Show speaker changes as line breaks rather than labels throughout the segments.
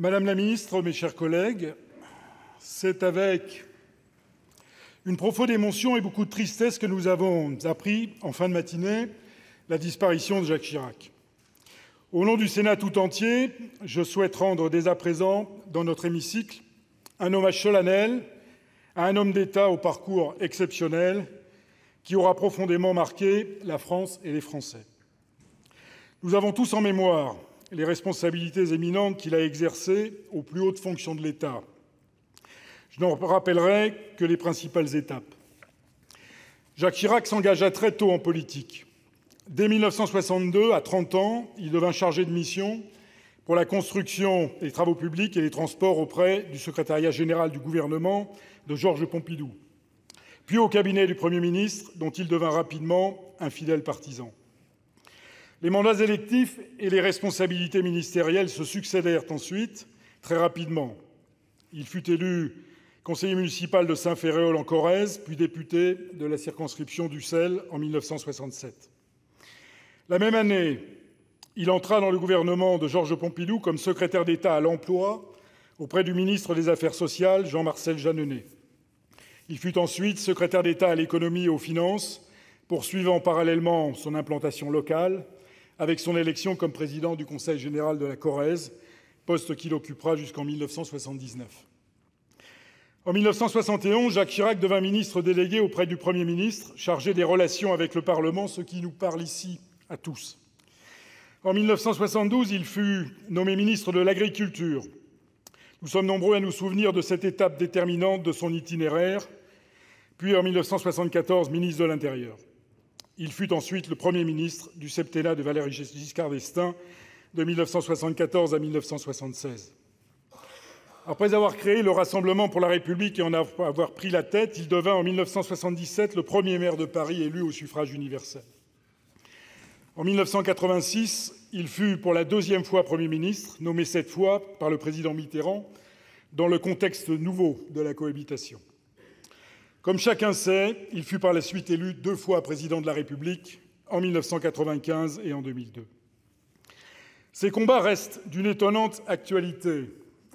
Madame la ministre, mes chers collègues, c'est avec une profonde émotion et beaucoup de tristesse que nous avons appris, en fin de matinée, la disparition de Jacques Chirac. Au nom du Sénat tout entier, je souhaite rendre dès à présent, dans notre hémicycle, un hommage solennel à un homme d'État au parcours exceptionnel qui aura profondément marqué la France et les Français. Nous avons tous en mémoire les responsabilités éminentes qu'il a exercées aux plus hautes fonctions de l'État. Je n'en rappellerai que les principales étapes. Jacques Chirac s'engagea très tôt en politique. Dès 1962, à 30 ans, il devint chargé de mission pour la construction des travaux publics et les transports auprès du secrétariat général du gouvernement de Georges Pompidou, puis au cabinet du Premier ministre, dont il devint rapidement un fidèle partisan. Les mandats électifs et les responsabilités ministérielles se succédèrent ensuite très rapidement. Il fut élu conseiller municipal de Saint-Ferréol en Corrèze, puis député de la circonscription d'Ussel en 1967. La même année, il entra dans le gouvernement de Georges Pompidou comme secrétaire d'État à l'Emploi auprès du ministre des Affaires sociales, Jean-Marcel Jeanneney. Il fut ensuite secrétaire d'État à l'économie et aux finances, poursuivant parallèlement son implantation locale, avec son élection comme président du Conseil général de la Corrèze, poste qu'il occupera jusqu'en 1979. En 1971, Jacques Chirac devint ministre délégué auprès du Premier ministre, chargé des relations avec le Parlement, ce qui nous parle ici à tous. En 1972, il fut nommé ministre de l'Agriculture. Nous sommes nombreux à nous souvenir de cette étape déterminante de son itinéraire, puis en 1974, ministre de l'Intérieur. Il fut ensuite le Premier ministre du septennat de Valéry Giscard d'Estaing de 1974 à 1976. Après avoir créé le Rassemblement pour la République et en avoir pris la tête, il devint en 1977 le premier maire de Paris élu au suffrage universel. En 1986, il fut pour la deuxième fois Premier ministre, nommé cette fois par le président Mitterrand, dans le contexte nouveau de la cohabitation. Comme chacun sait, il fut par la suite élu 2 fois président de la République, en 1995 et en 2002. Ces combats restent d'une étonnante actualité,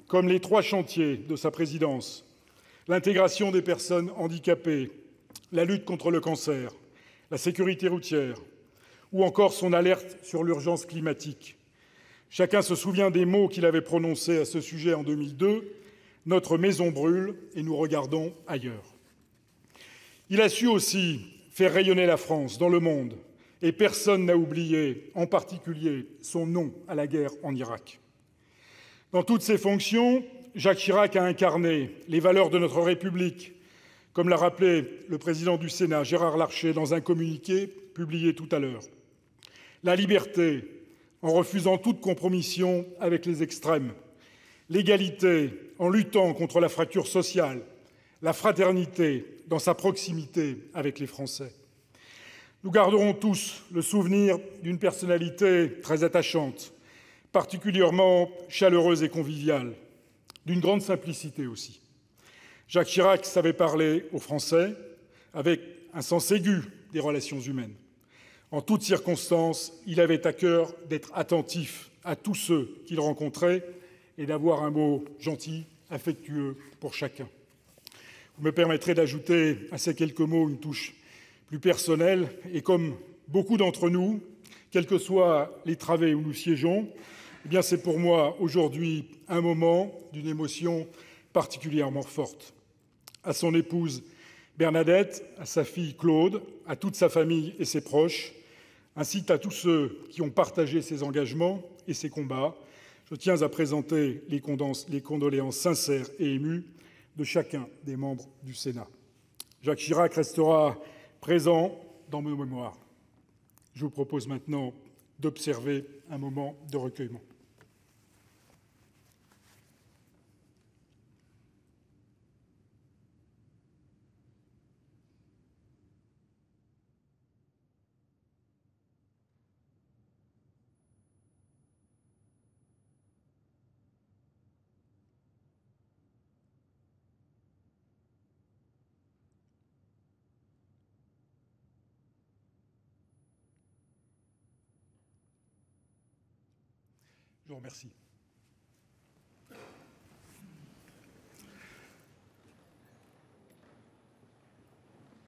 comme les 3 chantiers de sa présidence: l'intégration des personnes handicapées, la lutte contre le cancer, la sécurité routière, ou encore son alerte sur l'urgence climatique. Chacun se souvient des mots qu'il avait prononcés à ce sujet en 2002 : « Notre maison brûle et nous regardons ailleurs ». Il a su aussi faire rayonner la France dans le monde, et personne n'a oublié, en particulier, son non à la guerre en Irak. Dans toutes ses fonctions, Jacques Chirac a incarné les valeurs de notre République, comme l'a rappelé le président du Sénat, Gérard Larcher, dans un communiqué publié tout à l'heure. La liberté, en refusant toute compromission avec les extrêmes. L'égalité, en luttant contre la fracture sociale. La fraternité, dans sa proximité avec les Français. Nous garderons tous le souvenir d'une personnalité très attachante, particulièrement chaleureuse et conviviale, d'une grande simplicité aussi. Jacques Chirac savait parler aux Français avec un sens aigu des relations humaines. En toutes circonstances, il avait à cœur d'être attentif à tous ceux qu'il rencontrait et d'avoir un mot gentil, affectueux pour chacun. Vous me permettrez d'ajouter à ces quelques mots une touche plus personnelle. Et comme beaucoup d'entre nous, quelles que soient les travées où nous siégeons, c'est pour moi aujourd'hui un moment d'une émotion particulièrement forte. À son épouse Bernadette, à sa fille Claude, à toute sa famille et ses proches, ainsi qu'à tous ceux qui ont partagé ses engagements et ses combats, je tiens à présenter les condoléances sincères et émues de chacun des membres du Sénat. Jacques Chirac restera présent dans nos mémoires. Je vous propose maintenant d'observer un moment de recueillement. Je vous remercie.